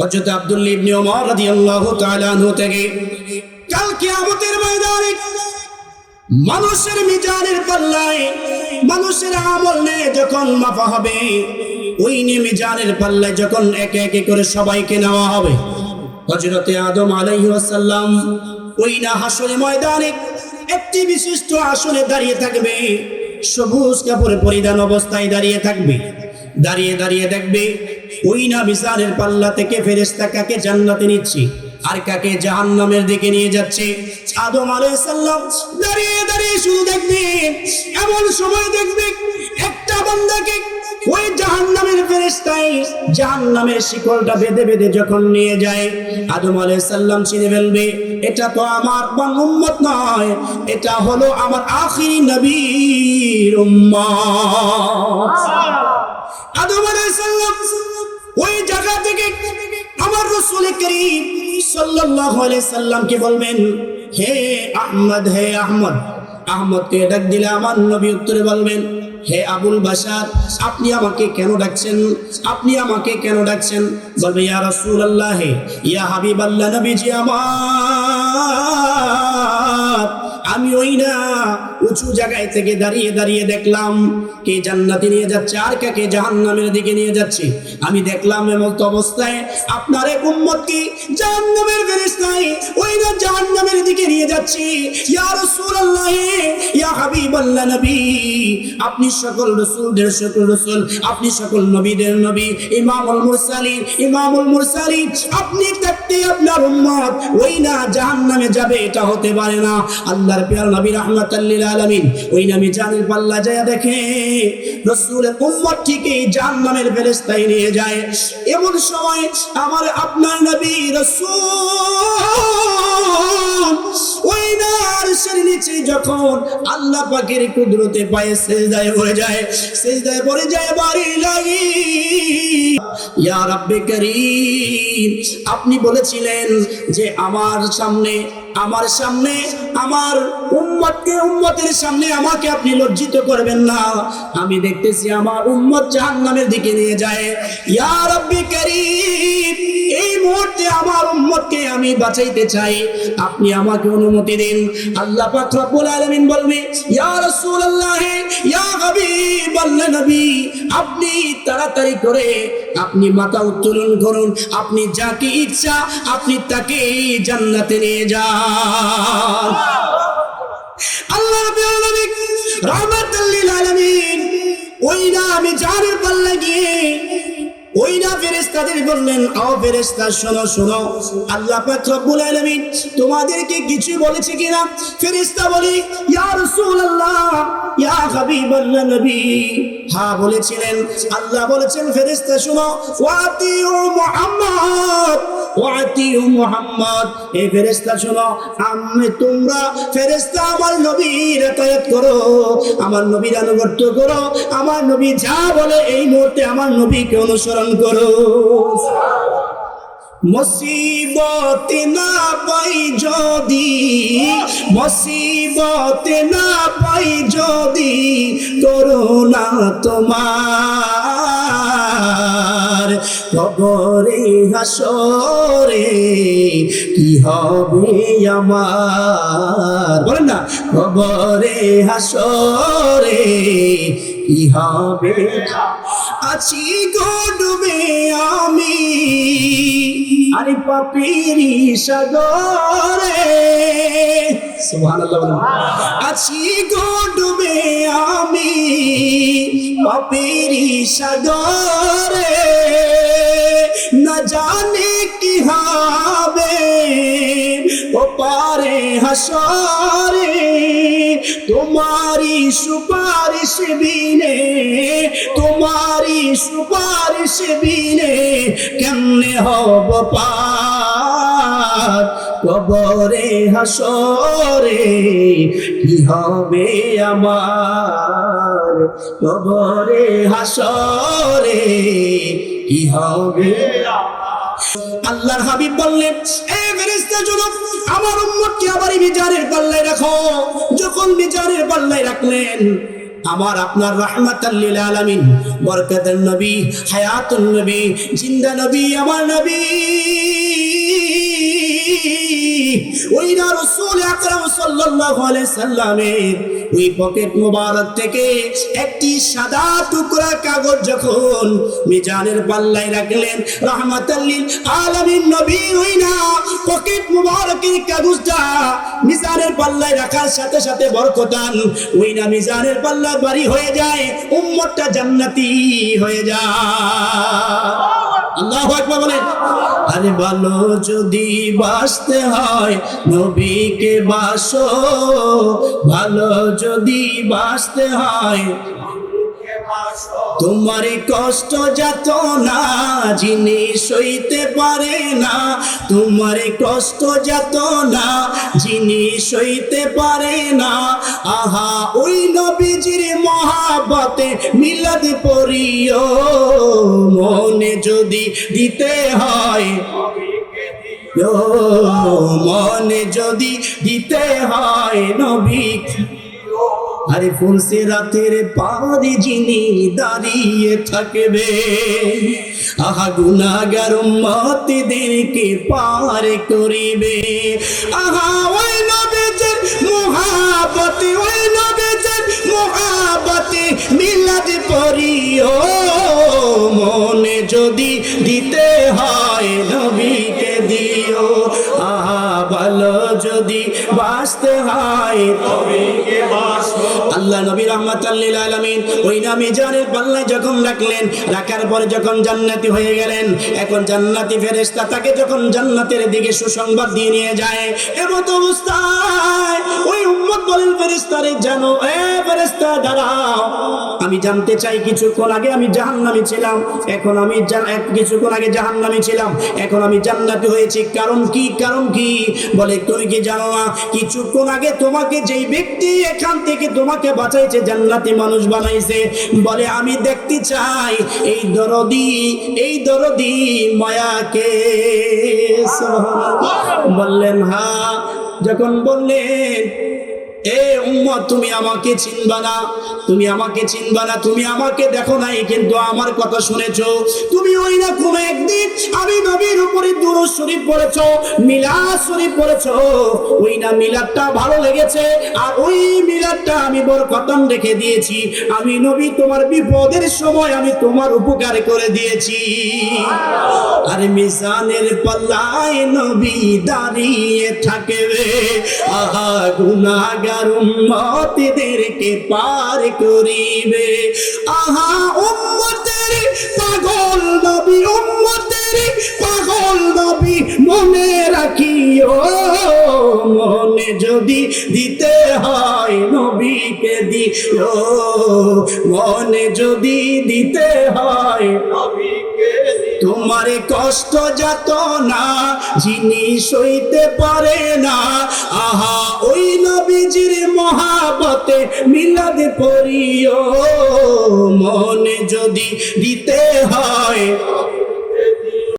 হযরত আব্দুল্লাহ ইবনে ওমর রাদিয়াল্লাহু তাআলা আনহু থেকে কাল কিয়ামতের ময়দানে মানুষের মিজানের পাল্লায় মানুষের আমল নিয়ে যখন মাপা হবে, ওই মিজানের পাল্লায় যখন একে একে করে সবাইকে নেওয়া হবে, হযরতে আদম আলাইহিস সালাম ওই না হাসরে ময়দানে একটি বিশিষ্ট আসনে দাঁড়িয়ে থাকবে, সবুজ কাপড় পরিধান অবস্থায় দাঁড়িয়ে থাকবে। দাঁড়িয়ে দাঁড়িয়ে দেখবে ওই না মিজানের পাল্লা থেকে ফেরেশতা কাকে জান্নাতে নিচ্ছে আর কাকে জাহান্নামের দিকে নিয়ে যাচ্ছে। আদম আলাইহিস সালাম দাঁড়িয়ে দাঁড়িয়ে শুধু দেখবে, এমন সময় দেখবে একটা বান্দাকে ওই জাহান্নামের ফেরেশতাই জাহান্নামের শিকলটা বেঁধে বেঁধে যখন নিয়ে যায়, আদম আলাইহিস সালাম চিনে ফেলবে এটা তো আমার উম্মত নয়, এটা হলো আমার আখিরি নবীর উম্মত। আদম আলাইহিস সালাম ওই জায়গা থেকে আমার রাসূল করিম সাল্লাল্লাহু আলাইহি সাল্লামকে বলবেন, হে আহমদ, হে আহমদ। আহমদকে ডাক দিলে আমার নবী উত্তরে বলবেন, হে আবুল বাশার, আপনি আমাকে কেন ডাকছেন? আপনি আমাকে কেন ডাকছেন? বলবে, ইয়া রাসূলুল্লাহ, ইয়া হাবিবাল্লাহ, নবীজি আমার, আমি ওই না উঁচু জায়গায় থেকে দাঁড়িয়ে দাঁড়িয়ে দেখলাম কে জান্নাতে নিয়ে যাচ্ছে আর কাকে জাহান্নামের দিকে নিয়ে যাচ্ছে। আমি দেখলাম এমত অবস্থায় আপনার এক উম্মতকে জাহান্নামের ফেরেশতায় ওই না জাহান্নামের দিকে নিয়ে যাচ্ছে। ইয়া রাসূলুল্লাহ, ইয়া হাবিবাল্লাহ, নবী, আপনি সকল রাসূলদের সকল রাসূল, আপনি সকল নবীদের নবী, ইমামুল মুরসালিন, ইমামুল মুরসালিন, আপনি থাকতে আপনার উম্মত ওই না জাহান্নামে যাবে এটা হতে পারে না। আল্লাহর প্রিয় নবী রাহমাতাল লিল আলামিন ওই না মিজানের পাল্লা যায় দেখে রাসূলের উম্মত ঠিকই জাহান্নামের ফেরেশতায় নিয়ে যায়। এমন সময় আমার আপনার নবী রাসূল ওই না আরশের নিচে যখন আল্লাহ পাকের কুদরতে পায়ে সিজদায় পড়ে যায়, সিজদায় পড়ে যায়, বাড়ি লাগি, ইয়া রাব্বে করিম, আপনি বলেছিলেন যে আমার সামনে আমার উম্মতকে উম্মতের সামনে আমাকে আপনি লজ্জিত করবেন না। আমি দেখতেছি আমার উম্মত জাহান্নামের দিকে নিয়ে যায়। ইয়া রাব্বি কারীম, এই মুহূর্তে আমার উম্মতকে আমি বাঁচাইতে চাই, আপনি আমাকে অনুমতি দিন। আল্লাহ পাক রব্বুল আলামিন বলবে, ইয়া রাসূলুল্লাহ, ইয়া হাবিবাল্লাহ, নবী, আপনি তাড়াতাড়ি করে আপনি মাথা উত্তোলন করুন, আপনি যাকে ইচ্ছা আপনি তাকে জান্নাতে নিয়ে যান। আল্লাহ রাব্বুল আলামিন রাহমাতাল লিল আলামিন ওই না আমি জাহানের পাল্লা গিয়ে ওই না ফেরেশতাদের বললেন, ও ফেরেশতা শোনো শোনো, আল্লাহ পাক রব্বুল আলামিন তোমাদেরকে কিছু বলেছে কিনা? ফেরেশতা বলি, ইয়া রাসূলুল্লাহ, ইয়া হাবিবাল্লাহ, নবী, হ্যাঁ বলেছিলেন। আল্লাহ বলেছেন, ফেরেশতা শোনো, ওয়াতিউ মুহাম্মদ, ওয়াতিউ মুহাম্মদ, এই ফেরেশতা শোনো, তোমরা ফেরেশতা আমার নবীর ইতাআত করো, আমার নবীর আনুগত্য করো, আমার নবী যা বলে এই মুহূর্তে আমার নবীকে অনুসরণ করো। মুসিবত না পাই যদি, মুসিবত না পাই যদি, করুণা তোমার, কবরে হাসরে কি হবে আমার, বলেন না, কবরে হাসরে কি হবে, আছি গো ডুবে আমি আরে পাপের সাগরে, সুবহানাল্লাহ, বলেন, আছি গো ডুবে আমি পাপের সাগরে, না জানি কি হবে ও পারে হাসরে, তোমারি সুপারিশ বিনে, তোমারি সুপারিশ বিনে কেমনে হব পার, কবরে হাসরে কি হবে আমার, কবরে হাসরে কি হবে। আল্লাহর হাবিব বললেন, এ ফেরেশতা জনক, আমার উম্মতকে আবার মিজানের পাল্লায় রাখো। যখন মিজানের পাল্লায় রাখলেন আমার আপনার রাহমাতাল লিল আলামিন, বরকতের নবী, হায়াতুন নবী, জিন্দা নবী, আমার নবী ওই না রাসূল আকরাম সাল্লাল্লাহু আলাইহি সাল্লামের ওই পকেট মোবারক থেকে একটি সাদা টুকরা কাগজ যখন মিজানের পাল্লায় রাখলেন, রাহমাতাল লিল আলামিন নবী ওই না পকেট মোবারকের কাগজটা মিজানের পাল্লায় রাখার সাথে সাথে বরকতান ওই না মিজানের পাল্লা ভারী হয়ে যায়, উম্মতটা জান্নাতি হয়ে যায়। আল্লাহু আকবার বলেন। আরে ভালো যদি বাসতে হয় নবীকে বাসো, ভালো যদি বাসতে হয় তোমার কষ্ট যত না যিনি সইতে পারে না, তোমার কষ্ট যত না যিনি সইতে পারে না, আহা ওই নবীজির মহাব্বতে মিলাদ পড়িও, মনে যদি দিতে হয় মনে যদি দিতে হয় নবী। আরে ফুলসে রাতের পারে যিনি দাঁড়িয়ে থাকবে, আহা গুনাহগার উম্মতদেরকে পার করিবে, আহা ওই নবীর মুহাব্বতে, ওই নবীর মুহাব্বতে মিলাদ পড়িও, মনে যদি দিতে হয় নবীকে দিও, আহা ভালো যদি বাসতে হয় নবীকে বাসো। আল্লাহ নবী রাহমাতাল লিল আলামিন ওই না মিজানের পাল্লায় যখন রাখলেন, রাখার পরে যখন জান্নাতি হয়ে গেলেন, এখন জান্নাতি ফেরেশতা তাকে যখন জান্নাতের দিকে সুসংবাদ দিয়ে নিয়ে যায়, এমত অবস্থায় ওই উম্মত বলেন ফেরেশতারে, জানো এ ফেরেশতা দাঁড়াও, আমি জানতে চাই কিছুক্ষণ আগে আমি জাহান্নামী ছিলাম, এখন আমি কিছুক্ষণ আগে জাহান্নামী ছিলাম, এখন আমি জান্নাতি হয়েছি, কারণ কি? কারণ কি? বলে তুমি কি জানো না কিছুক্ষণ আগে তোমাকে যেই ব্যক্তি এখান থেকে তোমাকে বাঁচাইছে, জান্নাতি মানুষ বানাইছে, বলে আমি দেখতে চাই এই দরদি মায়াকে। বললেন হ্যাঁ। যখন বললেন এ উম্মত তুমি আমাকে চিনবা না, তুমি আমাকে চিনবা না, তুমি আমাকে দেখো নাই কিন্তু আমার কথা শুনেছো, তুমি ওই না কোন একদিন আমি নবীর উপরে দুরূদ শরীফ পড়েছো, মিলাদ শরীফ পড়েছো, ওই না মিলাদটা ভালো লেগেছে, আর ওই মিলাদটা আমি বরকতান রেখে দিয়েছি, আমি নবী তোমার বিপদের সময় আমি তোমার উপকার করে দিয়েছি। আর মিজানের পাল্লায় নবী দাঁড়িয়ে থাকবে, আহা গুনাহগার উম্মতদেরকে পার করিবে, আহা উম্মতের পাগল নবী, উম্মতের পাগল নবী মনে রাখিও, মনে যদি দিতে হয় নবীকে দিও, মনে যদি দিতে হয় নবীকে দিও, তোমার কষ্ট যত না যিনি সইতে পারে না, আহা ওই নবীজির মহাব্বতে মিলাদ পড়িও, মনে যদি দিতে হয়